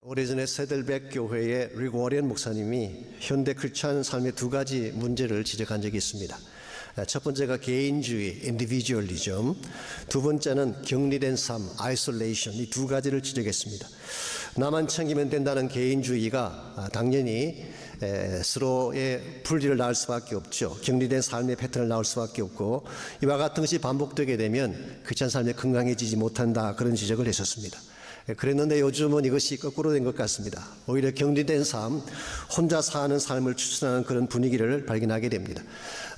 오래전에 세들백 교회의 릭 워렌 목사님이 현대 크리스찬 삶의 두 가지 문제를 지적한 적이 있습니다. 첫 번째가 개인주의, 인디비주얼리즘, 두 번째는 격리된 삶, 아이솔레이션, 이 두 가지를 지적했습니다. 나만 챙기면 된다는 개인주의가 당연히 서로의 분리를 낳을 수밖에 없죠. 격리된 삶의 패턴을 낳을 수밖에 없고, 이와 같은 것이 반복되게 되면 크리스찬 삶이 건강해지지 못한다, 그런 지적을 했었습니다. 그랬는데 요즘은 이것이 거꾸로 된 것 같습니다. 오히려 격리된 삶, 혼자 사는 삶을 추천하는 그런 분위기를 발견하게 됩니다.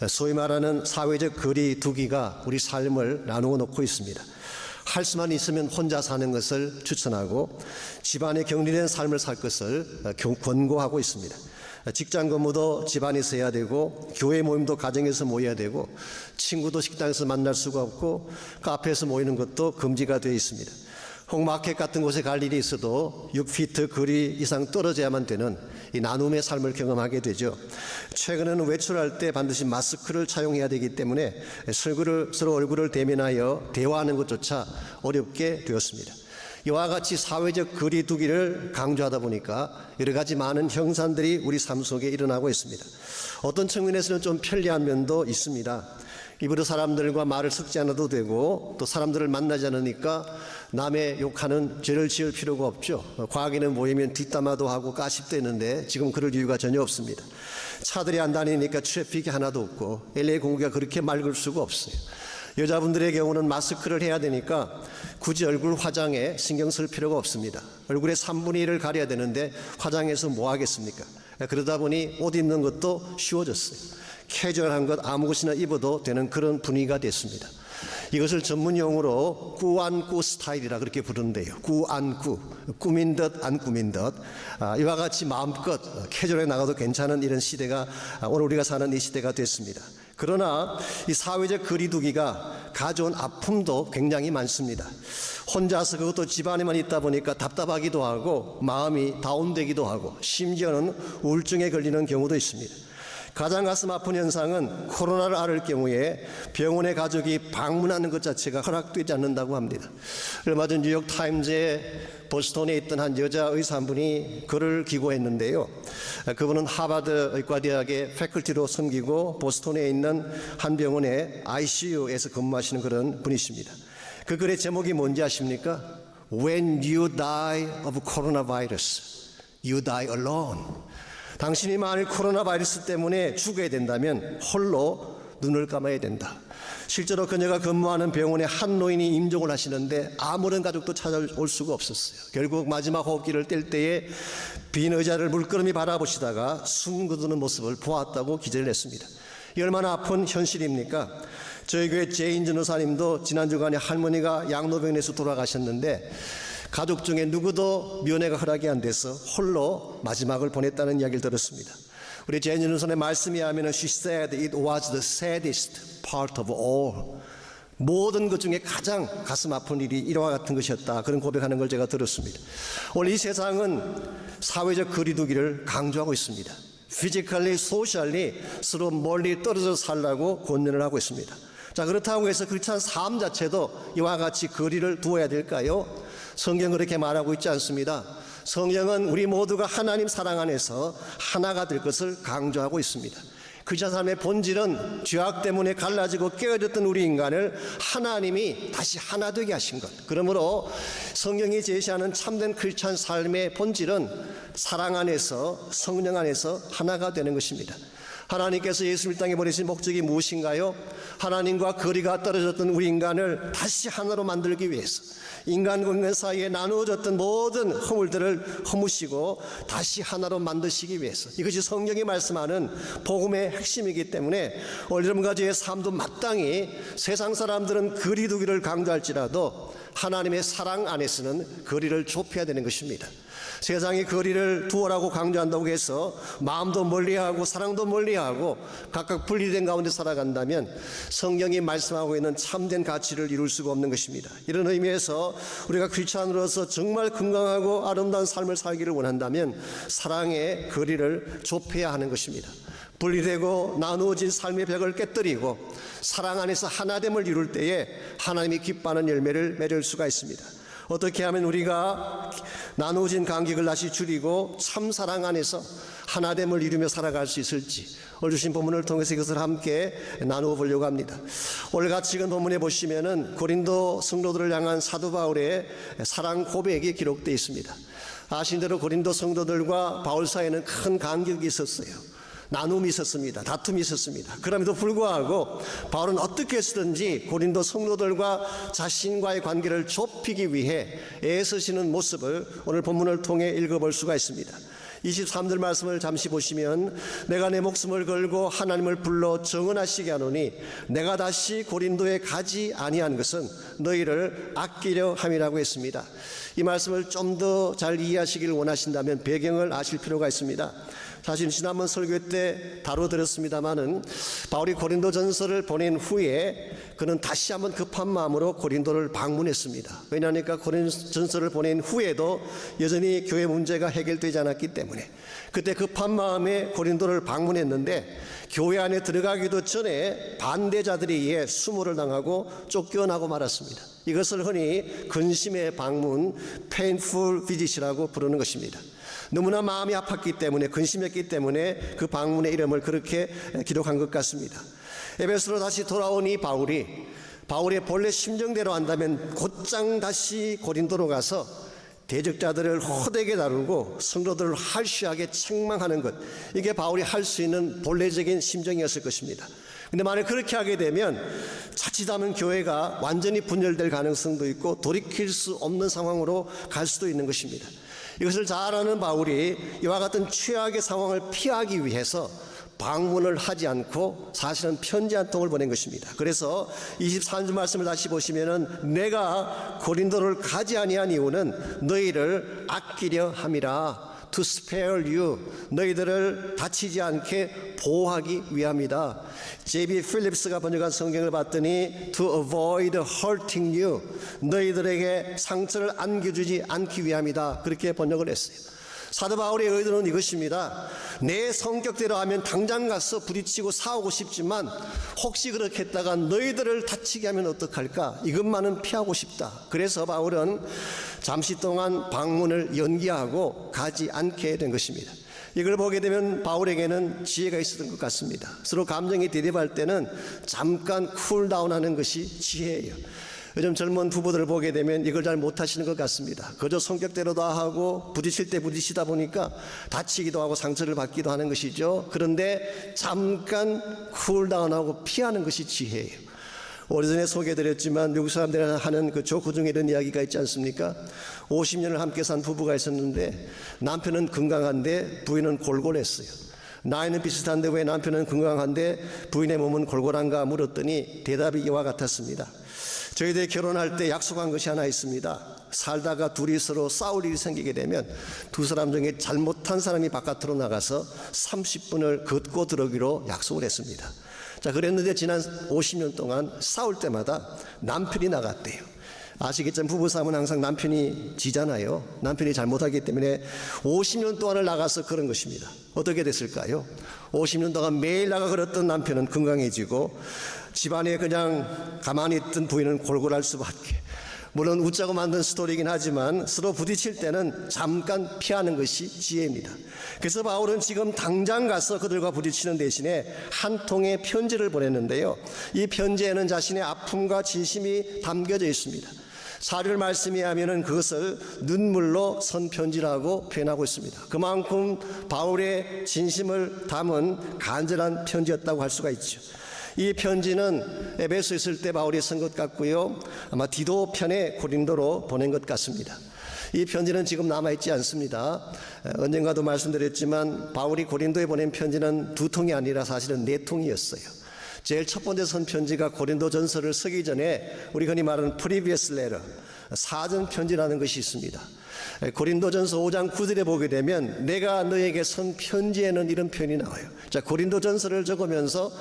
소위 말하는 사회적 거리 두기가 우리 삶을 나누어 놓고 있습니다. 할 수만 있으면 혼자 사는 것을 추천하고, 집안에 격리된 삶을 살 것을 권고하고 있습니다. 직장 근무도 집안에서 해야 되고, 교회 모임도 가정에서 모여야 되고, 친구도 식당에서 만날 수가 없고, 카페에서 모이는 것도 금지가 되어 있습니다. 홍마켓 같은 곳에 갈 일이 있어도 6피트 거리 이상 떨어져야만 되는 이 나눔의 삶을 경험하게 되죠. 최근에는 외출할 때 반드시 마스크를 착용해야 되기 때문에 서로 얼굴을 대면하여 대화하는 것조차 어렵게 되었습니다. 이와 같이 사회적 거리 두기를 강조하다 보니까 여러 가지 많은 형상들이 우리 삶 속에 일어나고 있습니다. 어떤 측면에서는 좀 편리한 면도 있습니다. 입으로 사람들과 말을 섞지 않아도 되고, 또 사람들을 만나지 않으니까 남의 욕하는 죄를 지을 필요가 없죠. 과거에는 모이면 뒷담화도 하고 가십도 했는데 지금 그럴 이유가 전혀 없습니다. 차들이 안 다니니까 트래픽이 하나도 없고, LA 공기가 그렇게 맑을 수가 없어요. 여자분들의 경우는 마스크를 해야 되니까 굳이 얼굴 화장에 신경 쓸 필요가 없습니다. 얼굴의 3분의 1을 가려야 되는데 화장해서 뭐 하겠습니까? 그러다 보니 옷 입는 것도 쉬워졌어요. 캐주얼한 것 아무 것이나 입어도 되는 그런 분위기가 됐습니다. 이것을 전문용어로 꾸안꾸 스타일이라 그렇게 부르는데요. 꾸안꾸, 꾸민 듯 안 꾸민 듯, 이와 같이 마음껏 캐주얼하게 나가도 괜찮은 이런 시대가 오늘 우리가 사는 이 시대가 됐습니다. 그러나 이 사회적 거리두기가 가져온 아픔도 굉장히 많습니다. 혼자서, 그것도 집안에만 있다 보니까 답답하기도 하고 마음이 다운되기도 하고, 심지어는 우울증에 걸리는 경우도 있습니다. 가장 가슴 아픈 현상은 코로나를 앓을 경우에 병원에 가족이 방문하는 것 자체가 허락되지 않는다고 합니다. 얼마 전 뉴욕타임즈에 보스턴에 있던 한 여자 의사 한 분이 글을 기고했는데요. 그분은 하버드 의과대학의 패컬티로 섬기고 보스턴에 있는 한 병원의 ICU에서 근무하시는 그런 분이십니다. 그 글의 제목이 뭔지 아십니까? When you die of coronavirus, you die alone. 당신이 만일 코로나 바이러스 때문에 죽어야 된다면 홀로 눈을 감아야 된다. 실제로 그녀가 근무하는 병원에 한 노인이 임종을 하시는데 아무런 가족도 찾아올 수가 없었어요. 결국 마지막 호흡기를 뗄 때에 빈 의자를 물끄러미 바라보시다가 숨 거두는 모습을 보았다고 기재를 했습니다. 이 얼마나 아픈 현실입니까? 저희 교회 제인 전도사님도 지난 주간에 할머니가 양로병원에서 돌아가셨는데 가족 중에 누구도 면회가 허락이 안 돼서 홀로 마지막을 보냈다는 이야기를 들었습니다. 우리 제인 전도사의 말씀에 하면 She said it was the saddest part of all. 모든 것 중에 가장 가슴 아픈 일이 이와 같은 것이었다, 그런 고백하는 걸 제가 들었습니다. 오늘 이 세상은 사회적 거리두기를 강조하고 있습니다. Physically, socially 서로 멀리 떨어져 살라고 권면을 하고 있습니다. 자, 그렇다고 해서 크리스찬 삶 자체도 이와 같이 거리를 두어야 될까요? 성경은 그렇게 말하고 있지 않습니다. 성경은 우리 모두가 하나님 사랑 안에서 하나가 될 것을 강조하고 있습니다. 크리스찬 삶의 본질은 죄악 때문에 갈라지고 깨어졌던 우리 인간을 하나님이 다시 하나 되게 하신 것. 그러므로 성경이 제시하는 참된 크리스찬 삶의 본질은 사랑 안에서, 성령 안에서 하나가 되는 것입니다. 하나님께서 예수를 땅에 보내신 목적이 무엇인가요? 하나님과 거리가 떨어졌던 우리 인간을 다시 하나로 만들기 위해서, 인간과 인간 사이에 나누어졌던 모든 허물들을 허무시고 다시 하나로 만드시기 위해서, 이것이 성경이 말씀하는 복음의 핵심이기 때문에 오늘 여러분과 저의 삶도 마땅히 세상 사람들은 거리두기를 강조할지라도 하나님의 사랑 안에서는 거리를 좁혀야 되는 것입니다. 세상이 거리를 두어라고 강조한다고 해서 마음도 멀리하고 사랑도 멀리하고 각각 분리된 가운데 살아간다면 성경이 말씀하고 있는 참된 가치를 이룰 수가 없는 것입니다. 이런 의미에서 우리가 크리스찬으로서 정말 건강하고 아름다운 삶을 살기를 원한다면 사랑의 거리를 좁혀야 하는 것입니다. 분리되고 나누어진 삶의 벽을 깨뜨리고 사랑 안에서 하나됨을 이룰 때에 하나님이 기뻐하는 열매를 맺을 수가 있습니다. 어떻게 하면 우리가 나누어진 간격을 다시 줄이고 참 사랑 안에서 하나됨을 이루며 살아갈 수 있을지 오늘 주신 본문을 통해서 이것을 함께 나누어 보려고 합니다. 오늘 같이 읽은 본문에 보시면은 고린도 성도들을 향한 사도 바울의 사랑 고백이 기록되어 있습니다. 아신 대로 고린도 성도들과 바울 사이에는 큰 간격이 있었어요. 나눔이 있었습니다. 다툼이 있었습니다. 그럼에도 불구하고 바울은 어떻게 해서든지 고린도 성도들과 자신과의 관계를 좁히기 위해 애쓰시는 모습을 오늘 본문을 통해 읽어볼 수가 있습니다. 23절 말씀을 잠시 보시면 내가 내 목숨을 걸고 하나님을 불러 정언하시게 하노니 내가 다시 고린도에 가지 아니한 것은 너희를 아끼려 함이라고 했습니다. 이 말씀을 좀 더 잘 이해하시길 원하신다면 배경을 아실 필요가 있습니다. 사실 지난번 설교 때 다뤄드렸습니다마는 바울이 고린도 전서를 보낸 후에 그는 다시 한번 급한 마음으로 고린도를 방문했습니다. 왜냐하니까 고린도 전서를 보낸 후에도 여전히 교회 문제가 해결되지 않았기 때문에 그때 급한 마음에 고린도를 방문했는데 교회 안에 들어가기도 전에 반대자들에 의해 수모를 당하고 쫓겨나고 말았습니다. 이것을 흔히 근심의 방문, painful visit이라고 부르는 것입니다. 너무나 마음이 아팠기 때문에 근심했기 때문에 그 방문의 이름을 그렇게 기록한 것 같습니다. 에베소로 다시 돌아온 이 바울의 본래 심정대로 한다면 곧장 다시 고린도로 가서 대적자들을 호되게 다루고 성도들을 할시하게 책망하는 것, 이게 바울이 할 수 있는 본래적인 심정이었을 것입니다. 근데 만약 그렇게 하게 되면 자칫하면 교회가 완전히 분열될 가능성도 있고 돌이킬 수 없는 상황으로 갈 수도 있는 것입니다. 이것을 잘 아는 바울이 이와 같은 최악의 상황을 피하기 위해서 방문을 하지 않고 사실은 편지 한 통을 보낸 것입니다. 그래서 24절 말씀을 다시 보시면은 내가 고린도를 가지 아니한 이유는 너희를 아끼려 함이라. To spare you, 너희들을 다치지 않게 보호하기 위함이다. J.B. 필립스가 번역한 성경을 봤더니 To avoid hurting you, 너희들에게 상처를 안겨주지 않기 위함이다. 그렇게 번역을 했어요. 사도 바울의 의도는 이것입니다. 내 성격대로 하면 당장 가서 부딪히고 싸우고 싶지만 혹시 그렇게 했다가 너희들을 다치게 하면 어떡할까? 이것만은 피하고 싶다. 그래서 바울은 잠시 동안 방문을 연기하고 가지 않게 된 것입니다. 이걸 보게 되면 바울에게는 지혜가 있었던 것 같습니다. 서로 감정이 대립할 때는 잠깐 쿨다운하는 것이 지혜예요. 요즘 젊은 부부들을 보게 되면 이걸 잘 못하시는 것 같습니다. 그저 성격대로 다 하고 부딪힐 때 부딪히다 보니까 다치기도 하고 상처를 받기도 하는 것이죠. 그런데 잠깐 쿨다운하고 피하는 것이 지혜예요. 오래전에 소개해드렸지만 미국 사람들이 하는 그 조크 중에 이런 이야기가 있지 않습니까? 50년을 함께 산 부부가 있었는데 남편은 건강한데 부인은 골골했어요. 나이는 비슷한데 왜 남편은 건강한데 부인의 몸은 골골한가 물었더니 대답이 이와 같았습니다. 저희들이 결혼할 때 약속한 것이 하나 있습니다. 살다가 둘이 서로 싸울 일이 생기게 되면 두 사람 중에 잘못한 사람이 바깥으로 나가서 30분을 걷고 들어오기로 약속을 했습니다. 자, 그랬는데 지난 50년 동안 싸울 때마다 남편이 나갔대요. 아시겠지만 부부싸움은 항상 남편이 지잖아요. 남편이 잘못하기 때문에 50년 동안을 나가서 그런 것입니다. 어떻게 됐을까요? 50년 동안 매일 나가 걸었던 남편은 건강해지고 집안에 그냥 가만히 있던 부인은 골골할 수밖에. 물론 웃자고 만든 스토리이긴 하지만 서로 부딪힐 때는 잠깐 피하는 것이 지혜입니다. 그래서 바울은 지금 당장 가서 그들과 부딪히는 대신에 한 통의 편지를 보냈는데요. 이 편지에는 자신의 아픔과 진심이 담겨져 있습니다. 사절 말씀에 하면은 그것을 눈물로 쓴 편지라고 표현하고 있습니다. 그만큼 바울의 진심을 담은 간절한 편지였다고 할 수가 있죠. 이 편지는 에베소에 있을 때 바울이 쓴 것 같고요. 아마 디도 편에 고린도로 보낸 것 같습니다. 이 편지는 지금 남아있지 않습니다. 언젠가도 말씀드렸지만 바울이 고린도에 보낸 편지는 2통이 아니라 사실은 4통이었어요. 제일 첫 번째 선 편지가 고린도 전서를 쓰기 전에 우리 흔히 말하는 previous letter, 사전 편지라는 것이 있습니다. 고린도 전서 5장 9절에 보게 되면 내가 너에게 쓴 편지에는 이런 표현이 나와요. 자, 고린도 전서를 적으면서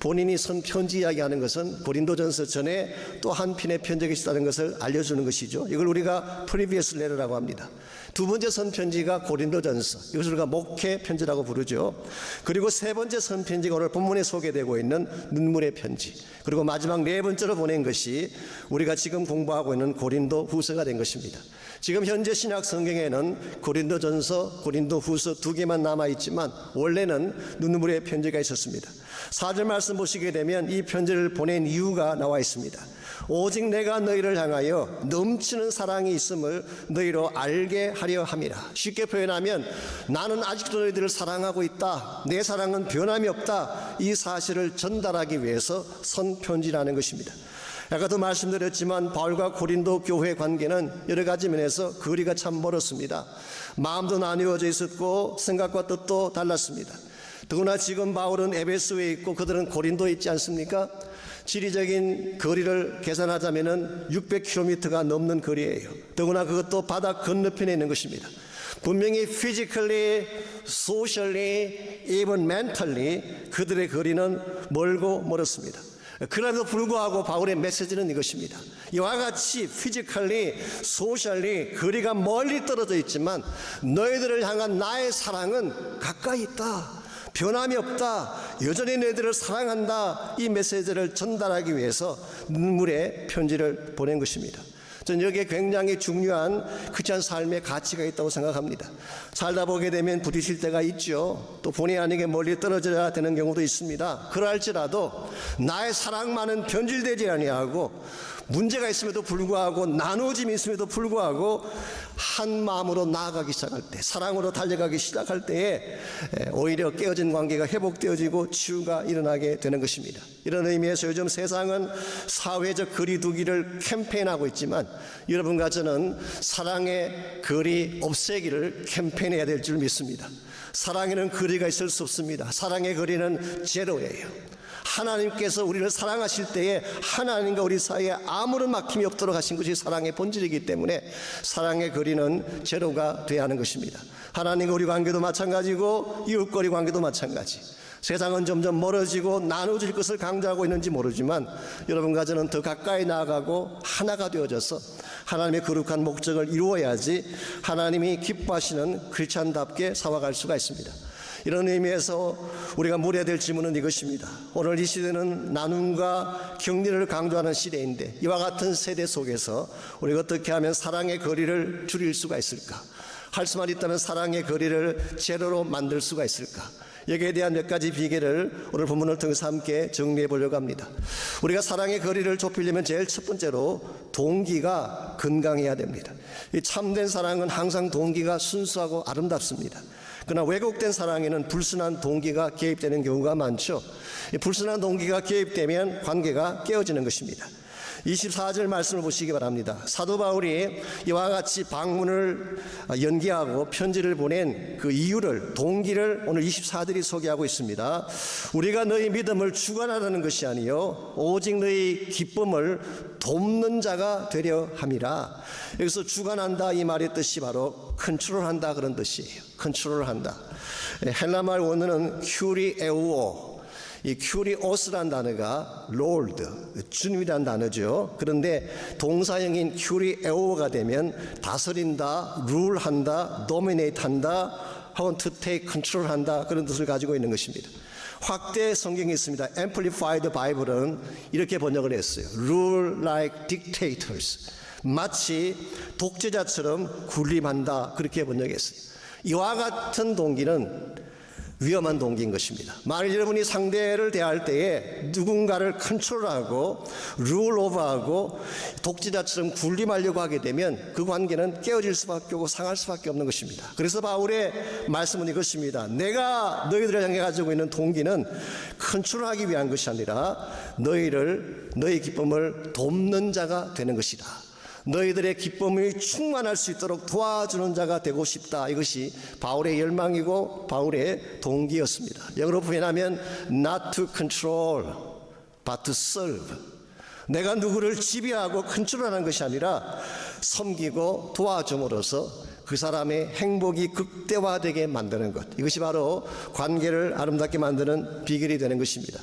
본인이 쓴 편지 이야기하는 것은 고린도전서 전에 또 한 편의 편지가 있다는 것을 알려주는 것이죠. 이걸 우리가 previous letter라고 합니다. 두 번째 선 편지가 고린도전서, 이것을 우리가 목회 편지라고 부르죠. 그리고 세 번째 선 편지가 오늘 본문에 소개되고 있는 눈물의 편지, 그리고 마지막 네 번째로 보낸 것이 우리가 지금 공부하고 있는 고린도 후서가 된 것입니다. 지금 현재 신약 성경에는 고린도전서, 고린도후서 두 개만 남아있지만 원래는 눈물의 편지가 있었습니다. 4절 말씀 보시게 되면 이 편지를 보낸 이유가 나와 있습니다. 오직 내가 너희를 향하여 넘치는 사랑이 있음을 너희로 알게 하려 함이라. 쉽게 표현하면 나는 아직도 너희들을 사랑하고 있다, 내 사랑은 변함이 없다, 이 사실을 전달하기 위해서 선 편지라는 것입니다. 아까도 말씀드렸지만 바울과 고린도 교회 관계는 여러 가지 면에서 거리가 참 멀었습니다. 마음도 나뉘어져 있었고 생각과 뜻도 달랐습니다. 더구나 지금 바울은 에베소에 있고 그들은 고린도에 있지 않습니까? 지리적인 거리를 계산하자면 600km가 넘는 거리예요. 더구나 그것도 바다 건너편에 있는 것입니다. 분명히 physically, socially, even mentally 그들의 거리는 멀고 멀었습니다. 그럼에도 불구하고 바울의 메시지는 이것입니다. 이와 같이 physically, socially 거리가 멀리 떨어져 있지만 너희들을 향한 나의 사랑은 가까이 있다, 변함이 없다, 여전히 너희들을 사랑한다, 이 메시지를 전달하기 위해서 눈물의 편지를 보낸 것입니다. 저는 여기에 굉장히 중요한 크리스찬 삶의 가치가 있다고 생각합니다. 살다 보게 되면 부딪힐 때가 있죠. 또 본의 아니게 멀리 떨어져야 되는 경우도 있습니다. 그럴지라도 나의 사랑만은 변질되지 아니하고 문제가 있음에도 불구하고 나누어짐이 있음에도 불구하고 한 마음으로 나아가기 시작할 때, 사랑으로 달려가기 시작할 때에 오히려 깨어진 관계가 회복되어지고 치유가 일어나게 되는 것입니다. 이런 의미에서 요즘 세상은 사회적 거리두기를 캠페인하고 있지만 여러분과 저는 사랑의 거리 없애기를 캠페인해야 될 줄 믿습니다. 사랑에는 거리가 있을 수 없습니다. 사랑의 거리는 제로예요. 하나님께서 우리를 사랑하실 때에 하나님과 우리 사이에 아무런 막힘이 없도록 하신 것이 사랑의 본질이기 때문에 사랑의 거리는 제로가 돼야 하는 것입니다. 하나님과 우리 관계도 마찬가지고 이웃거리 관계도 마찬가지. 세상은 점점 멀어지고 나눠질 것을 강조하고 있는지 모르지만 여러분과 저는 더 가까이 나아가고 하나가 되어져서 하나님의 거룩한 목적을 이루어야지 하나님이 기뻐하시는 크리스찬답게 살아갈 수가 있습니다. 이런 의미에서 우리가 물어야 될 질문은 이것입니다. 오늘 이 시대는 나눔과 격리를 강조하는 시대인데 이와 같은 세대 속에서 우리가 어떻게 하면 사랑의 거리를 줄일 수가 있을까? 할 수만 있다면 사랑의 거리를 제로로 만들 수가 있을까? 여기에 대한 몇 가지 비결을 오늘 본문을 통해서 함께 정리해 보려고 합니다. 우리가 사랑의 거리를 좁히려면 제일 첫 번째로 동기가 건강해야 됩니다. 이 참된 사랑은 항상 동기가 순수하고 아름답습니다. 그러나 왜곡된 사랑에는 불순한 동기가 개입되는 경우가 많죠. 이 불순한 동기가 개입되면 관계가 깨어지는 것입니다. 24절 말씀을 보시기 바랍니다. 사도 바울이 이와 같이 방문을 연기하고 편지를 보낸 그 이유를, 동기를 오늘 24절이 소개하고 있습니다. 우리가 너희 믿음을 주관하라는 것이 아니요 오직 너희 기쁨을 돕는 자가 되려 함이라. 여기서 주관한다 이 말의 뜻이 바로 컨트롤한다 그런 뜻이에요. 컨트롤한다. 헬라말 원어는 큐리에우오, 이 큐리오스란 단어가 롤드, 주님이란 단어죠. 그런데 동사형인 큐리에오가 되면 다스린다, 룰한다, 도미네이트한다, 혹은 to take control한다 그런 뜻을 가지고 있는 것입니다. 확대 성경이 있습니다. Amplified Bible은 이렇게 번역을 했어요. Rule like dictators. 마치 독재자처럼 군림한다 그렇게 번역했어요. 이와 같은 동기는 위험한 동기인 것입니다. 만일 여러분이 상대를 대할 때에 누군가를 컨트롤하고 룰 오버하고 독재자처럼 군림하려고 하게 되면 그 관계는 깨어질 수밖에 없고 상할 수밖에 없는 것입니다. 그래서 바울의 말씀은 이것입니다. 내가 너희들을 향해 가지고 있는 동기는 컨트롤하기 위한 것이 아니라 너희 기쁨을 돕는 자가 되는 것이다. 너희들의 기쁨이 충만할 수 있도록 도와주는 자가 되고 싶다. 이것이 바울의 열망이고 바울의 동기였습니다. 영어로 표현하면 not to control but to serve. 내가 누구를 지배하고 컨트롤하는 것이 아니라 섬기고 도와줌으로써 그 사람의 행복이 극대화되게 만드는 것. 이것이 바로 관계를 아름답게 만드는 비결이 되는 것입니다.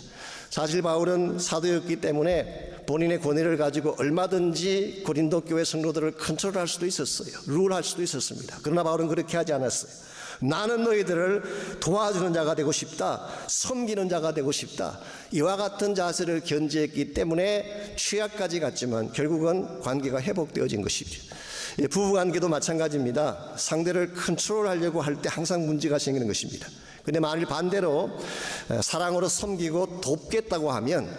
사실 바울은 사도였기 때문에 본인의 권위를 가지고 얼마든지 고린도 교회 성도들을 컨트롤할 수도 있었어요. 룰할 수도 있었습니다. 그러나 바울은 그렇게 하지 않았어요. 나는 너희들을 도와주는 자가 되고 싶다. 섬기는 자가 되고 싶다. 이와 같은 자세를 견지했기 때문에 취약까지 갔지만 결국은 관계가 회복되어진 것이죠. 부부관계도 마찬가지입니다. 상대를 컨트롤하려고 할 때 항상 문제가 생기는 것입니다. 그런데 만일 반대로 사랑으로 섬기고 돕겠다고 하면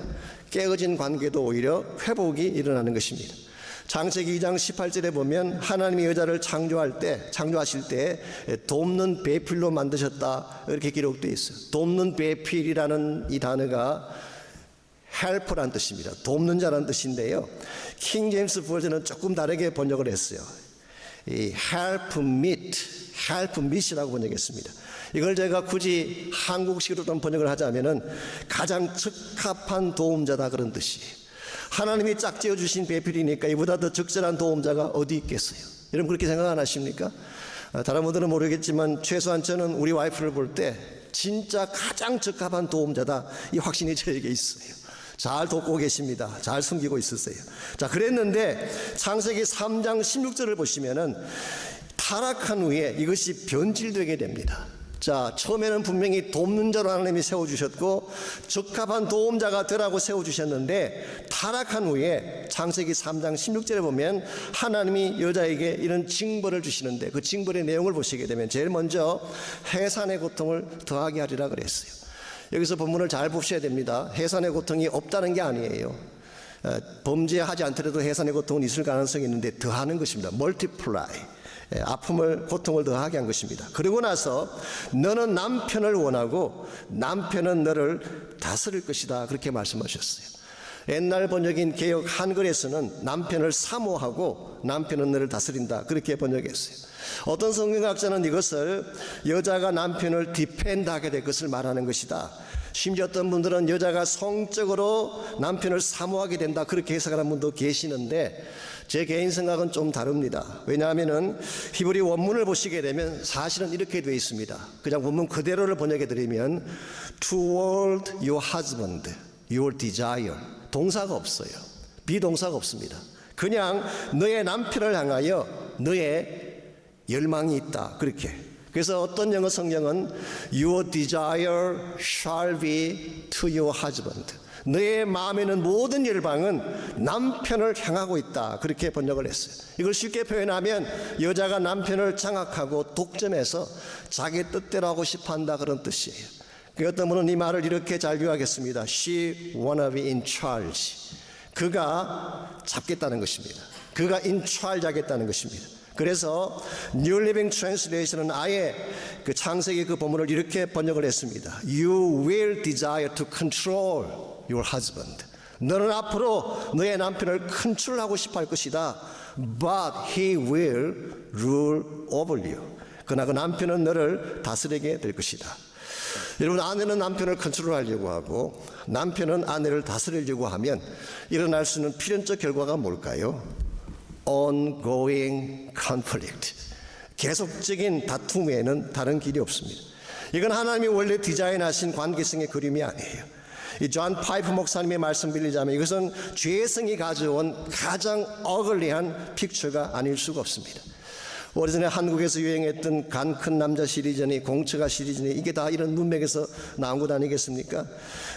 깨어진 관계도 오히려 회복이 일어나는 것입니다. 창세기 2장 18절에 보면 하나님이 여자를 창조하실 때 돕는 배필로 만드셨다 이렇게 기록되어 있어요. 돕는 배필이라는 이 단어가 helper란 뜻입니다. 돕는 자라는 뜻인데요. 킹 제임스 버전은 조금 다르게 번역을 했어요. 이 helpmeet이라고 번역했습니다. 이걸 제가 굳이 한국식으로 좀 번역을 하자면은 가장 적합한 도움자다 그런 뜻이에요. 하나님이 짝지어 주신 배필이니까 이보다 더 적절한 도움자가 어디 있겠어요? 여러분 그렇게 생각 안 하십니까? 다른 분들은 모르겠지만 최소한 저는 우리 와이프를 볼 때 진짜 가장 적합한 도움자다 이 확신이 저에게 있어요. 잘 돕고 계십니다. 잘 섬기고 있으세요. 자, 그랬는데 창세기 3장 16절을 보시면은 타락한 후에 이것이 변질되게 됩니다. 자, 처음에는 분명히 돕는 자로 하나님이 세워주셨고 적합한 도움자가 되라고 세워주셨는데 타락한 후에 창세기 3장 16절에 보면 하나님이 여자에게 이런 징벌을 주시는데 그 징벌의 내용을 보시게 되면 제일 먼저 해산의 고통을 더하게 하리라 그랬어요. 여기서 본문을 잘 보셔야 됩니다. 해산의 고통이 없다는 게 아니에요. 범죄하지 않더라도 해산의 고통은 있을 가능성이 있는데 더하는 것입니다. multiply. 아픔을 고통을 더하게 한 것입니다. 그러고 나서 너는 남편을 원하고 남편은 너를 다스릴 것이다 그렇게 말씀하셨어요. 옛날 번역인 개역 한글에서는 남편을 사모하고 남편은 너를 다스린다 그렇게 번역했어요. 어떤 성경학자는 이것을 여자가 남편을 디펜드하게 될 것을 말하는 것이다. 심지어 어떤 분들은 여자가 성적으로 남편을 사모하게 된다 그렇게 해석하는 분도 계시는데 제 개인 생각은 좀 다릅니다. 왜냐하면 히브리 원문을 보시게 되면 사실은 이렇게 되어 있습니다. 그냥 원문 그대로를 번역해 드리면 toward your husband, your desire. 동사가 없어요. 비동사가 없습니다. 그냥 너의 남편을 향하여 너의 열망이 있다 그렇게. 그래서 어떤 영어 성경은 your desire shall be to your husband. 너의 마음에는 모든 열방은 남편을 향하고 있다 그렇게 번역을 했어요. 이걸 쉽게 표현하면 여자가 남편을 장악하고 독점해서 자기 뜻대로 하고 싶어한다 그런 뜻이에요. 어떤 분은 이 말을 이렇게 잘 요약했습니다. She wanna be in charge. 그가 잡겠다는 것입니다. 그가 in charge 하겠다는 것입니다. 그래서 New Living Translation은 아예 그 창세기 그 본문을 이렇게 번역을 했습니다. You will desire to control your husband. 너는 앞으로 너의 남편을 컨트롤하고 싶어 할 것이다. But he will rule over you. 그러나 그 남편은 너를 다스리게 될 것이다. 여러분 아내는 남편을 컨트롤하려고 하고 남편은 아내를 다스리려고 하면 일어날 수 있는 필연적 결과가 뭘까요? ongoing conflict. 계속적인 다툼 외에는 다른 길이 없습니다. 이건 하나님이 원래 디자인하신 관계성의 그림이 아니에요. 이 존 파이프 목사님의 말씀 빌리자면 이것은 죄성이 가져온 가장 어글리한 픽처가 아닐 수가 없습니다. 오래전에 한국에서 유행했던 간 큰 남자 시리즈니 공처가 시리즈니 이게 다 이런 문맥에서 나온 것 아니겠습니까?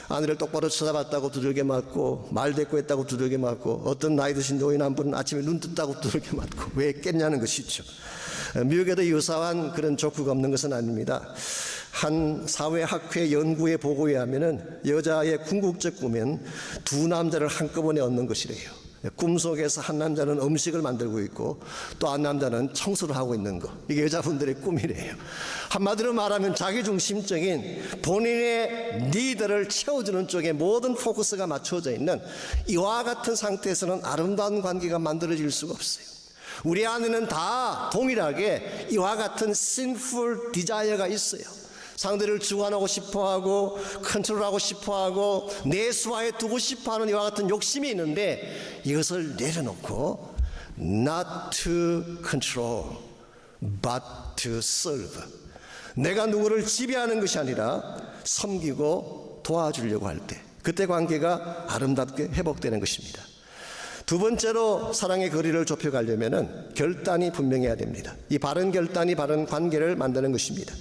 아내를 똑바로 쳐다봤다고 두들겨 맞고 말대꾸했다고 두들겨 맞고 어떤 나이 드신 노인 한 분은 아침에 눈 뜬다고 두들겨 맞고 왜 깼냐는 것이죠. 미국에도 유사한 그런 조크가 없는 것은 아닙니다. 한 사회학회 연구의 보고에 하면은 여자의 궁극적 꿈은 두 남자를 한꺼번에 얻는 것이래요. 꿈속에서 한 남자는 음식을 만들고 있고 또 한 남자는 청소를 하고 있는 거. 이게 여자분들의 꿈이래요. 한마디로 말하면 자기중심적인 본인의 니드를 채워주는 쪽에 모든 포커스가 맞춰져 있는 이와 같은 상태에서는 아름다운 관계가 만들어질 수가 없어요. 우리 안에는 다 동일하게 이와 같은 sinful desire가 있어요. 상대를 주관하고 싶어하고 컨트롤하고 싶어하고 내수하에 두고 싶어하는 이와 같은 욕심이 있는데 이것을 내려놓고 not to control but to serve. 내가 누구를 지배하는 것이 아니라 섬기고 도와주려고 할 때 그때 관계가 아름답게 회복되는 것입니다. 두 번째로 사랑의 거리를 좁혀가려면 결단이 분명해야 됩니다. 이 바른 결단이 바른 관계를 만드는 것입니다.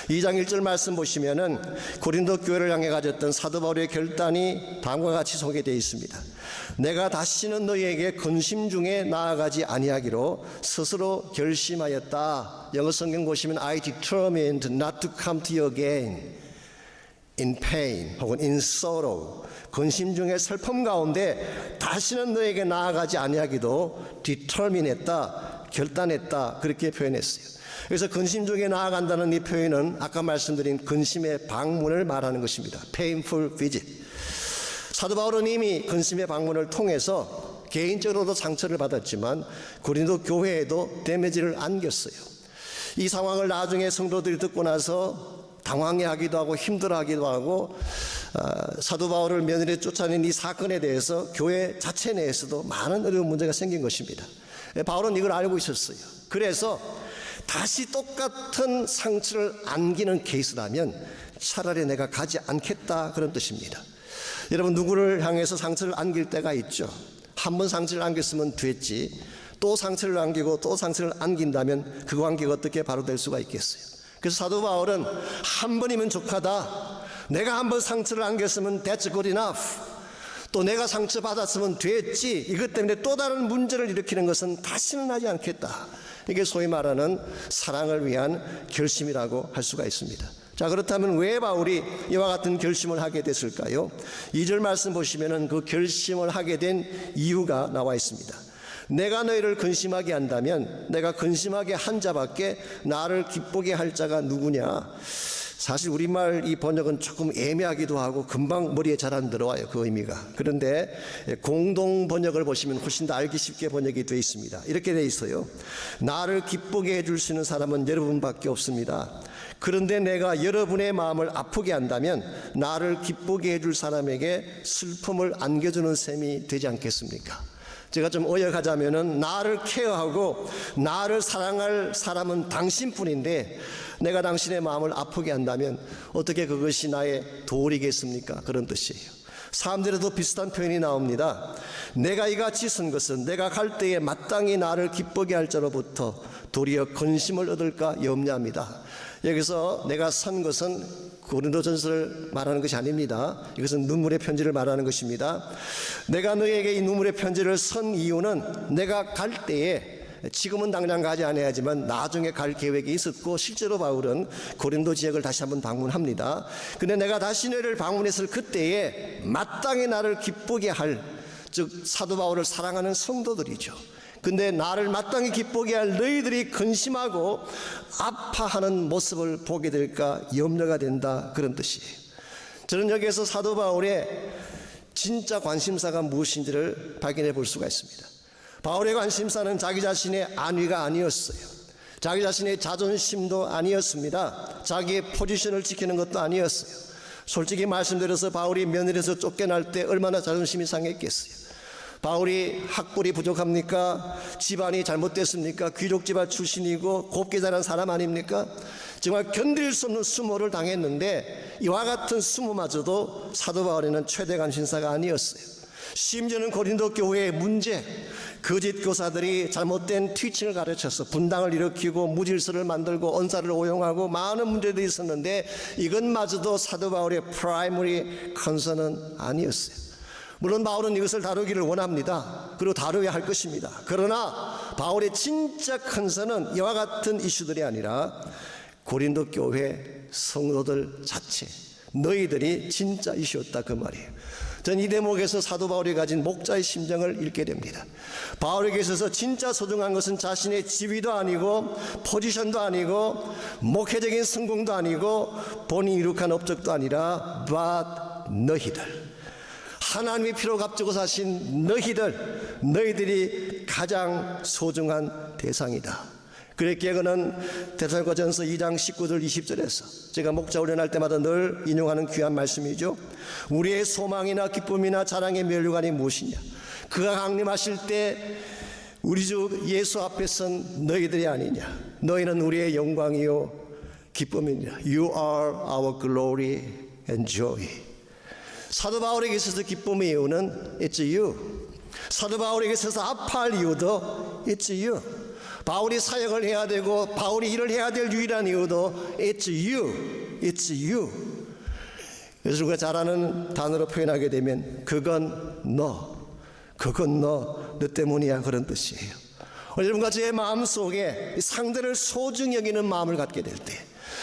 2장 1절 말씀 보시면은 고린도 교회를 향해 가졌던 사도 바울의 결단이 다음과 같이 소개되어 있습니다. 내가 다시는 너희에게 근심 중에 나아가지 아니하기로 스스로 결심하였다. 영어 성경 보시면 I determined not to come to you again in pain 혹은 in sorrow. 근심 중에 슬픔 가운데 다시는 너에게 나아가지 아니하기도 determine했다, 결단했다, 그렇게 표현했어요. 그래서 근심 중에 나아간다는 이 표현은 아까 말씀드린 근심의 방문을 말하는 것입니다. painful visit. 사도 바울은 이미 근심의 방문을 통해서 개인적으로도 상처를 받았지만 고린도 교회에도 데미지를 안겼어요. 이 상황을 나중에 성도들이 듣고 나서 당황해하기도 하고 힘들어하기도 하고 사도 바울을 며느리에 쫓아낸 이 사건에 대해서 교회 자체 내에서도 많은 어려운 문제가 생긴 것입니다. 바울은 이걸 알고 있었어요. 그래서 다시 똑같은 상처를 안기는 케이스라면 차라리 내가 가지 않겠다, 그런 뜻입니다. 여러분, 누구를 향해서 상처를 안길 때가 있죠. 한 번 상처를 안겼으면 됐지, 또 상처를 안기고 또 상처를 안긴다면 그 관계가 어떻게 바로 될 수가 있겠어요. 그래서 사도 바울은 한 번이면 족하다, 내가 한 번 상처를 안겼으면 that's good enough, 또 내가 상처받았으면 됐지, 이것 때문에 또 다른 문제를 일으키는 것은 다시는 하지 않겠다. 이게 소위 말하는 사랑을 위한 결심이라고 할 수가 있습니다. 자, 그렇다면 왜 바울이 이와 같은 결심을 하게 됐을까요? 2절 말씀 보시면은 그 결심을 하게 된 이유가 나와 있습니다. 내가 너희를 근심하게 한다면 내가 근심하게 한 자밖에 나를 기쁘게 할 자가 누구냐? 사실 우리말 이 번역은 조금 애매하기도 하고 금방 머리에 잘 안 들어와요, 그 의미가. 그런데 공동 번역을 보시면 훨씬 더 알기 쉽게 번역이 되어 있습니다. 이렇게 되어 있어요. 나를 기쁘게 해줄 수 있는 사람은 여러분밖에 없습니다. 그런데 내가 여러분의 마음을 아프게 한다면 나를 기쁘게 해줄 사람에게 슬픔을 안겨주는 셈이 되지 않겠습니까? 제가 좀 어역하자면은 나를 케어하고 나를 사랑할 사람은 당신뿐인데 내가 당신의 마음을 아프게 한다면 어떻게 그것이 나의 도리겠습니까? 그런 뜻이에요. 사람들에도 비슷한 표현이 나옵니다. 내가 이같이 쓴 것은 내가 갈 때에 마땅히 나를 기쁘게 할 자로부터 도리어 근심을 얻을까 염려합니다. 여기서 내가 선 것은 고린도전서를 말하는 것이 아닙니다. 이것은 눈물의 편지를 말하는 것입니다. 내가 너에게 이 눈물의 편지를 쓴 이유는 내가 갈 때에, 지금은 당장 가지 않아야지만 나중에 갈 계획이 있었고, 실제로 바울은 고린도 지역을 다시 한번 방문합니다. 근데 내가 다시 너희를 방문했을 그때에 마땅히 나를 기쁘게 할, 즉 사도 바울을 사랑하는 성도들이죠. 근데 나를 마땅히 기쁘게 할 너희들이 근심하고 아파하는 모습을 보게 될까 염려가 된다, 그런 뜻이에요. 저는 여기에서 사도 바울의 진짜 관심사가 무엇인지를 발견해 볼 수가 있습니다. 바울의 관심사는 자기 자신의 안위가 아니었어요. 자기 자신의 자존심도 아니었습니다. 자기의 포지션을 지키는 것도 아니었어요. 솔직히 말씀드려서 바울이 며느리에서 쫓겨날 때 얼마나 자존심이 상했겠어요. 바울이 학벌이 부족합니까? 집안이 잘못됐습니까? 귀족 집안 출신이고 곱게 자란 사람 아닙니까? 정말 견딜 수 없는 수모를 당했는데 이와 같은 수모마저도 사도 바울에는 최대 관심사가 아니었어요. 심지어는 고린도 교회의 문제, 거짓 교사들이 잘못된 티칭을 가르쳐서 분당을 일으키고 무질서를 만들고 언사를 오용하고 많은 문제들이 있었는데 이것마저도 사도 바울의 프라이머리 컨선은 아니었어요. 물론 바울은 이것을 다루기를 원합니다. 그리고 다루어야 할 것입니다. 그러나 바울의 진짜 컨선은 이와 같은 이슈들이 아니라 고린도 교회 성도들 자체, 너희들이 진짜 이슈였다, 그 말이에요. 전 이 대목에서 사도 바울이 가진 목자의 심정을 읽게 됩니다. 바울에게 있어서 진짜 소중한 것은 자신의 지위도 아니고 포지션도 아니고 목회적인 성공도 아니고 본인이 이룩한 업적도 아니라 but 너희들, 하나님이 피로 값주고 사신 너희들이 가장 소중한 대상이다. 그랬기에 그는 데살로니가전서 2장 19절 20절에서 제가 목자 훈련할 때마다 늘 인용하는 귀한 말씀이죠. 우리의 소망이나 기쁨이나 자랑의 면류관이 무엇이냐? 그가 강림하실 때 우리 주 예수 앞에 선 너희들이 아니냐? 너희는 우리의 영광이요 기쁨이냐? You are our glory and joy. 사도 바울에게 있어서 기쁨의 이유는 It's you. 사도 바울에게 있어서 아파할 이유도 It's you. 바울이 사역을 해야 되고 바울이 일을 해야 될 유일한 이유도 It's you. It's you. 그래서 우리가 잘 아는 단어로 표현하게 되면 그건 너 때문이야, 그런 뜻이에요. 여러분과 제 마음속에 상대를 소중히 여기는 마음을 갖게 될 때,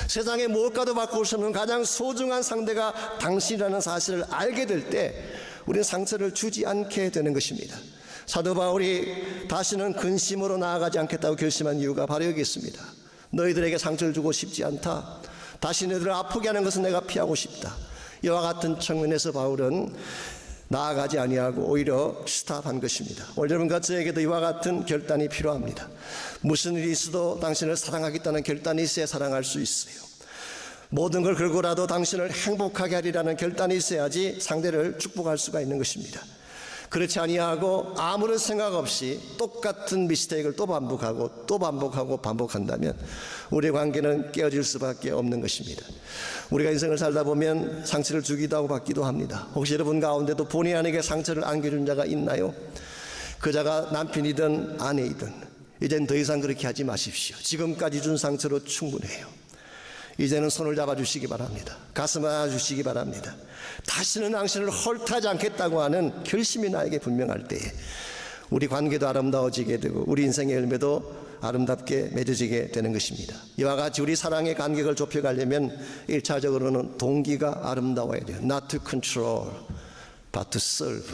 세상에 무엇과도 바꿀 수 없는 가장 소중한 상대가 당신이라는 사실을 알게 될 때 우리는 상처를 주지 않게 되는 것입니다. 사도 바울이 다시는 근심으로 나아가지 않겠다고 결심한 이유가 바로 여기 있습니다. 너희들에게 상처를 주고 싶지 않다. 다시 너희들을 아프게 하는 것은 내가 피하고 싶다. 이와 같은 측면에서 바울은 나아가지 아니하고 오히려 스탑한 것입니다. 오늘 여러분과 저에게도 이와 같은 결단이 필요합니다. 무슨 일이 있어도 당신을 사랑하겠다는 결단이 있어야 사랑할 수 있어요. 모든 걸 걸고라도 당신을 행복하게 하리라는 결단이 있어야지 상대를 축복할 수가 있는 것입니다. 그렇지 아니하고 아무런 생각 없이 똑같은 미스테이크를 또 반복한다면 우리의 관계는 깨어질 수밖에 없는 것입니다. 우리가 인생을 살다 보면 상처를 주기도 하고 받기도 합니다. 혹시 여러분 가운데도 본의 아니게 상처를 안겨준 자가 있나요? 그 자가 남편이든 아내이든 이젠 더 이상 그렇게 하지 마십시오. 지금까지 준 상처로 충분해요. 이제는 손을 잡아주시기 바랍니다. 가슴 안아주시기 바랍니다. 다시는 당신을 헐트하지 않겠다고 하는 결심이 나에게 분명할 때에 우리 관계도 아름다워지게 되고 우리 인생의 열매도 아름답게 맺어지게 되는 것입니다. 이와 같이 우리 사랑의 간격을 좁혀가려면 1차적으로는 동기가 아름다워야 돼요. Not to control, but to serve.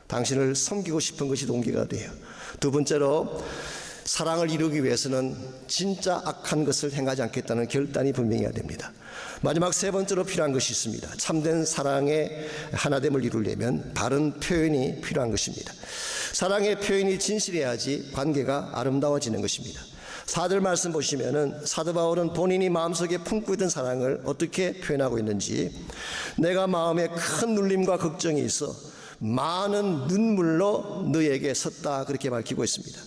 당신을 섬기고 싶은 것이 동기가 돼요. 두 번째로 사랑을 이루기 위해서는 진짜 악한 것을 행하지 않겠다는 결단이 분명해야 됩니다. 마지막 세 번째로 필요한 것이 있습니다. 참된 사랑의 하나됨을 이루려면 바른 표현이 필요한 것입니다. 사랑의 표현이 진실해야지 관계가 아름다워지는 것입니다. 4절 말씀 보시면은 사도 바울은 본인이 마음속에 품고 있던 사랑을 어떻게 표현하고 있는지, 내가 마음에 큰 눌림과 걱정이 있어 많은 눈물로 너에게 섰다, 그렇게 밝히고 있습니다.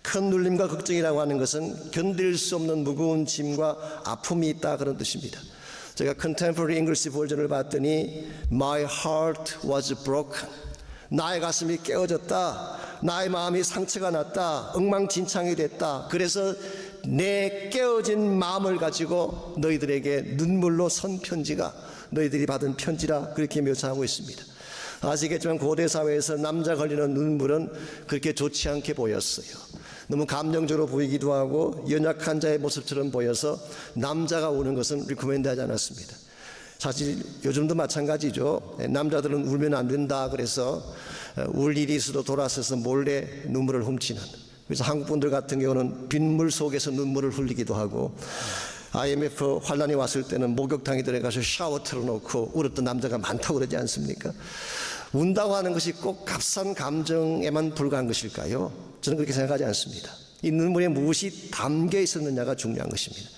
큰 눌림과 걱정이라고 하는 것은 견딜 수 없는 무거운 짐과 아픔이 있다, 그런 뜻입니다. 제가 Contemporary English 버전을 봤더니 My heart was broken. 나의 가슴이 깨어졌다. 나의 마음이 상처가 났다. 엉망진창이 됐다. 그래서 내 깨어진 마음을 가지고 너희들에게 눈물로 선 편지가 너희들이 받은 편지라, 그렇게 묘사하고 있습니다. 아시겠지만 고대 사회에서 남자 걸리는 눈물은 그렇게 좋지 않게 보였어요. 너무 감정적으로 보이기도 하고 연약한 자의 모습처럼 보여서 남자가 우는 것은 리코멘드하지 않았습니다. 사실 요즘도 마찬가지죠. 남자들은 울면 안 된다 그래서 울 일이 있어도 돌아서서 몰래 눈물을 훔치는, 그래서 한국 분들 같은 경우는 빗물 속에서 눈물을 흘리기도 하고, IMF 환란이 왔을 때는 목욕탕에 들어가서 샤워 틀어놓고 울었던 남자가 많다고 그러지 않습니까? 운다고 하는 것이 꼭 값싼 감정에만 불과한 것일까요? 저는 그렇게 생각하지 않습니다. 이 눈물에 무엇이 담겨 있었느냐가 중요한 것입니다.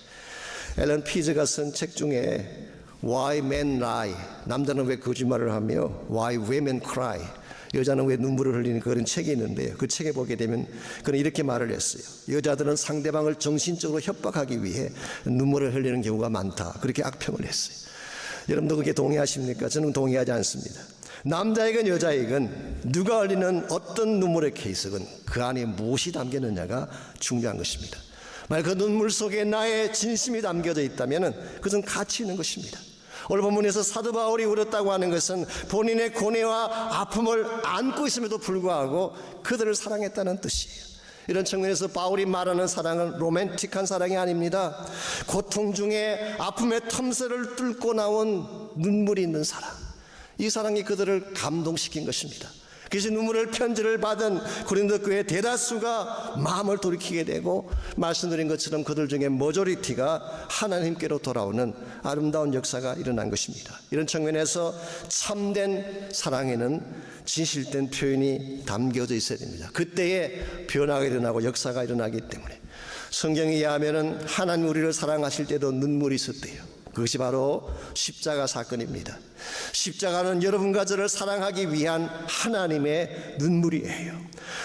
앨런 피즈가 쓴 책 중에 Why Men Lie, 남자는 왜 거짓말을 하며 Why Women Cry, 여자는 왜 눈물을 흘리는 그런 책이 있는데요. 그 책에 보게 되면 그는 이렇게 말을 했어요. 여자들은 상대방을 정신적으로 협박하기 위해 눈물을 흘리는 경우가 많다, 그렇게 악평을 했어요. 여러분도 그게 동의하십니까? 저는 동의하지 않습니다. 남자이건 여자이건 누가 흘리는 어떤 눈물의 케이스건 그 안에 무엇이 담겼느냐가 중요한 것입니다. 만약 그 눈물 속에 나의 진심이 담겨져 있다면 그것은 가치 있는 것입니다. 오늘 본문에서 사도 바울이 울었다고 하는 것은 본인의 고뇌와 아픔을 안고 있음에도 불구하고 그들을 사랑했다는 뜻이에요. 이런 측면에서 바울이 말하는 사랑은 로맨틱한 사랑이 아닙니다. 고통 중에 아픔의 틈새를 뚫고 나온 눈물이 있는 사랑, 이 사랑이 그들을 감동시킨 것입니다. 그래서 눈물을 편지를 받은 고린도 교회 대다수가 마음을 돌이키게 되고, 말씀드린 것처럼 그들 중에 머저리티가 하나님께로 돌아오는 아름다운 역사가 일어난 것입니다. 이런 측면에서 참된 사랑에는 진실된 표현이 담겨져 있어야 됩니다. 그때에 변화가 일어나고 역사가 일어나기 때문에, 성경에 의하면 하나님 우리를 사랑하실 때도 눈물이 있었대요. 그것이 바로 십자가 사건입니다. 십자가는 여러분과 저를 사랑하기 위한 하나님의 눈물이에요.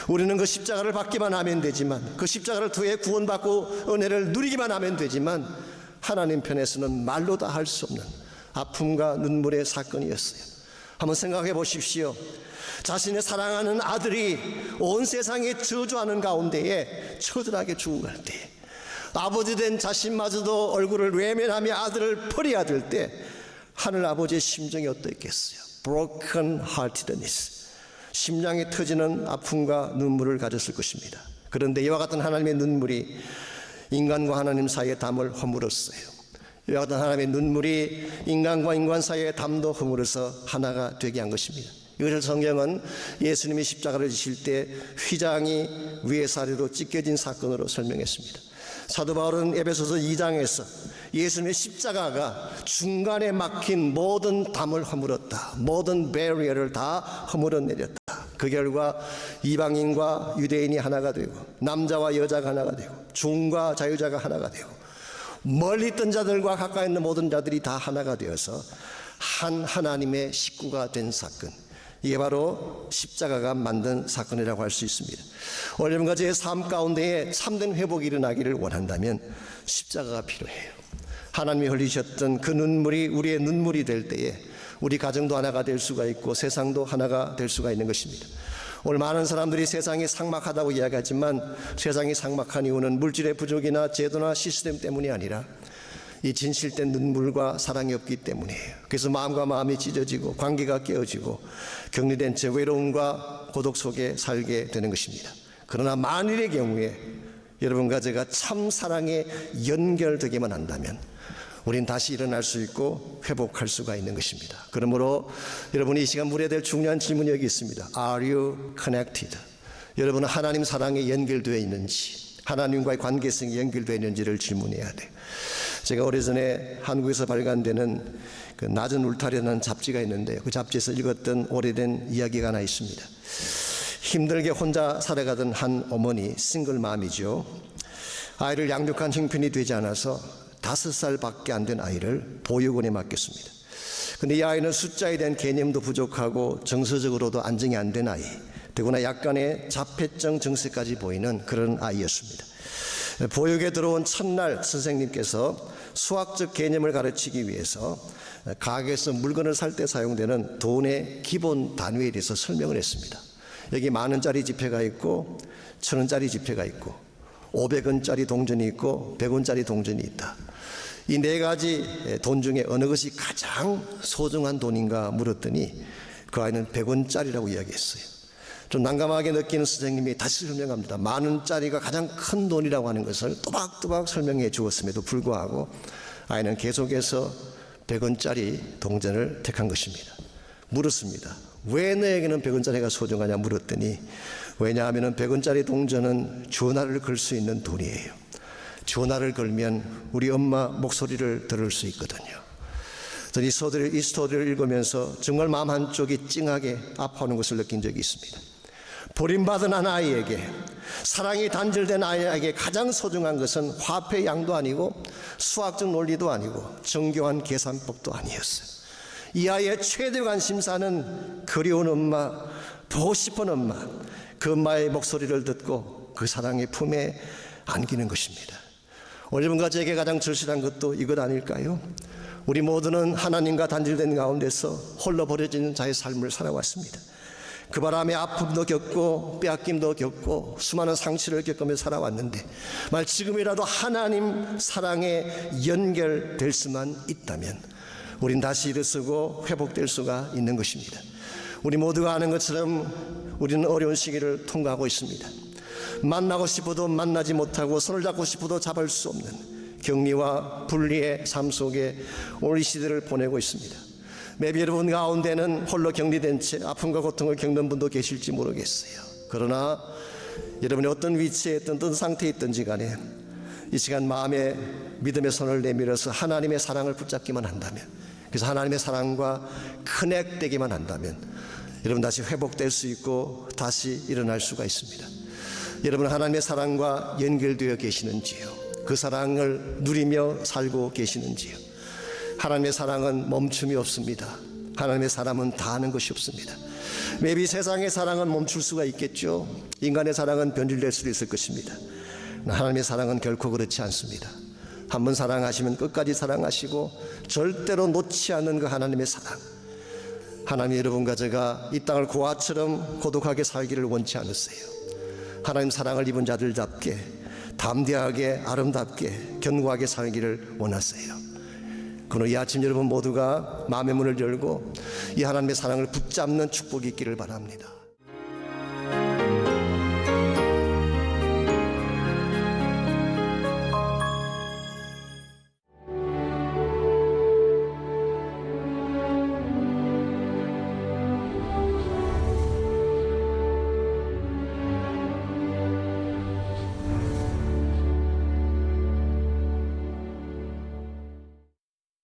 우리는 그 십자가를 받기만 하면 되지만, 그 십자가를 통해 구원받고 은혜를 누리기만 하면 되지만, 하나님 편에서는 말로 다 할 수 없는 아픔과 눈물의 사건이었어요. 한번 생각해 보십시오. 자신의 사랑하는 아들이 온 세상에 저주하는 가운데에 처절하게 죽어갈 때, 아버지 된 자신마저도 얼굴을 외면하며 아들을 버려야 될 때 하늘 아버지의 심정이 어떠했겠어요? Broken heartedness, 심장이 터지는 아픔과 눈물을 가졌을 것입니다. 그런데 이와 같은 하나님의 눈물이 인간과 하나님 사이의 담을 허물었어요. 이와 같은 하나님의 눈물이 인간과 인간 사이의 담도 허물어서 하나가 되게 한 것입니다. 이것을 성경은 예수님이 십자가를 지실 때 휘장이 위에서 아래로 찢겨진 사건으로 설명했습니다. 사도 바울은 에베소서 2장에서 예수님의 십자가가 중간에 막힌 모든 담을 허물었다, 모든 베리어를 다 허물어내렸다. 그 결과 이방인과 유대인이 하나가 되고, 남자와 여자가 하나가 되고, 종과 자유자가 하나가 되고, 멀리 있던 자들과 가까이 있는 모든 자들이 다 하나가 되어서 한 하나님의 식구가 된 사건, 이게 바로 십자가가 만든 사건이라고 할 수 있습니다. 여러분과 제 삶 가운데에 참된 회복이 일어나기를 원한다면 십자가가 필요해요. 하나님이 흘리셨던 그 눈물이 우리의 눈물이 될 때에 우리 가정도 하나가 될 수가 있고 세상도 하나가 될 수가 있는 것입니다. 오늘 많은 사람들이 세상이 삭막하다고 이야기하지만 세상이 삭막한 이유는 물질의 부족이나 제도나 시스템 때문이 아니라 이 진실된 눈물과 사랑이 없기 때문이에요. 그래서 마음과 마음이 찢어지고 관계가 깨어지고 격리된 채 외로움과 고독 속에 살게 되는 것입니다. 그러나 만일의 경우에 여러분과 제가 참 사랑에 연결되기만 한다면 우린 다시 일어날 수 있고 회복할 수가 있는 것입니다. 그러므로 여러분이 이 시간 물어야 될 중요한 질문이 여기 있습니다. Are you connected? 여러분은 하나님 사랑에 연결되어 있는지, 하나님과의 관계성이 연결되어 있는지를 질문해야 돼요. 제가 오래전에 한국에서 발간되는 그 낮은 울타리라는 잡지가 있는데요, 그 잡지에서 읽었던 오래된 이야기가 하나 있습니다. 힘들게 혼자 살아가던 한 어머니, 싱글맘이죠. 아이를 양육한 형편이 되지 않아서 5살밖에 안 된 아이를 보육원에 맡겼습니다. 그런데 이 아이는 숫자에 대한 개념도 부족하고 정서적으로도 안정이 안 된 아이, 더구나 약간의 자폐증 증세까지 보이는 그런 아이였습니다. 보육에 들어온 첫날 선생님께서 수학적 개념을 가르치기 위해서 가게에서 물건을 살 때 사용되는 돈의 기본 단위에 대해서 설명을 했습니다. 여기 10,000원짜리 지폐가 있고 1,000원짜리 지폐가 있고 500원짜리 동전이 있고 100원짜리 동전이 있다. 이 4가지 돈 중에 어느 것이 가장 소중한 돈인가 물었더니 그 아이는 100원짜리라고 이야기했어요. 좀 난감하게 느끼는 선생님이 다시 설명합니다. 10,000원짜리가 가장 큰 돈이라고 하는 것을 또박또박 설명해 주었음에도 불구하고 아이는 계속해서 100원짜리 동전을 택한 것입니다. 물었습니다. 왜 너에게는 100원짜리가 소중하냐 물었더니 왜냐하면 100원짜리 동전은 전화를 걸 수 있는 돈이에요. 전화를 걸면 우리 엄마 목소리를 들을 수 있거든요. 저는 이 스토리를 읽으면서 정말 마음 한쪽이 찡하게 아파하는 것을 느낀 적이 있습니다. 버림받은 한 아이에게, 사랑이 단절된 아이에게 가장 소중한 것은 화폐 양도 아니고 수학적 논리도 아니고 정교한 계산법도 아니었어요. 이 아이의 최대 관심사는 그리운 엄마, 보고 싶은 엄마, 그 엄마의 목소리를 듣고 그 사랑의 품에 안기는 것입니다. 여러분과 제게 가장 절실한 것도 이것 아닐까요? 우리 모두는 하나님과 단절된 가운데서 홀로 버려지는 자의 삶을 살아왔습니다. 그 바람에 아픔도 겪고 빼앗김도 겪고 수많은 상처를 겪으며 살아왔는데 만약 지금이라도 하나님 사랑에 연결될 수만 있다면 우린 다시 일어서고 회복될 수가 있는 것입니다. 우리 모두가 아는 것처럼 우리는 어려운 시기를 통과하고 있습니다. 만나고 싶어도 만나지 못하고 손을 잡고 싶어도 잡을 수 없는 격리와 분리의 삶 속에 오늘 이 시대를 보내고 있습니다. maybe 여러분 가운데는 홀로 격리된 채 아픔과 고통을 겪는 분도 계실지 모르겠어요. 그러나 여러분이 어떤 위치에 있든 어떤 상태에 있든지 간에 이 시간 마음에 믿음의 손을 내밀어서 하나님의 사랑을 붙잡기만 한다면, 그래서 하나님의 사랑과 커넥되기만 한다면 여러분 다시 회복될 수 있고 다시 일어날 수가 있습니다. 여러분 하나님의 사랑과 연결되어 계시는지요? 그 사랑을 누리며 살고 계시는지요? 하나님의 사랑은 멈춤이 없습니다. 하나님의 사랑은 다하는 것이 없습니다. maybe 세상의 사랑은 멈출 수가 있겠죠. 인간의 사랑은 변질될 수도 있을 것입니다. 하나님의 사랑은 결코 그렇지 않습니다. 한번 사랑하시면 끝까지 사랑하시고 절대로 놓지 않는 그 하나님의 사랑, 하나님, 여러분과 제가 이 땅을 고아처럼 고독하게 살기를 원치 않으세요. 하나님 사랑을 입은 자들답게 담대하게 아름답게 견고하게 살기를 원하세요. 그러나 이 아침 여러분 모두가 마음의 문을 열고 이 하나님의 사랑을 붙잡는 축복이 있기를 바랍니다.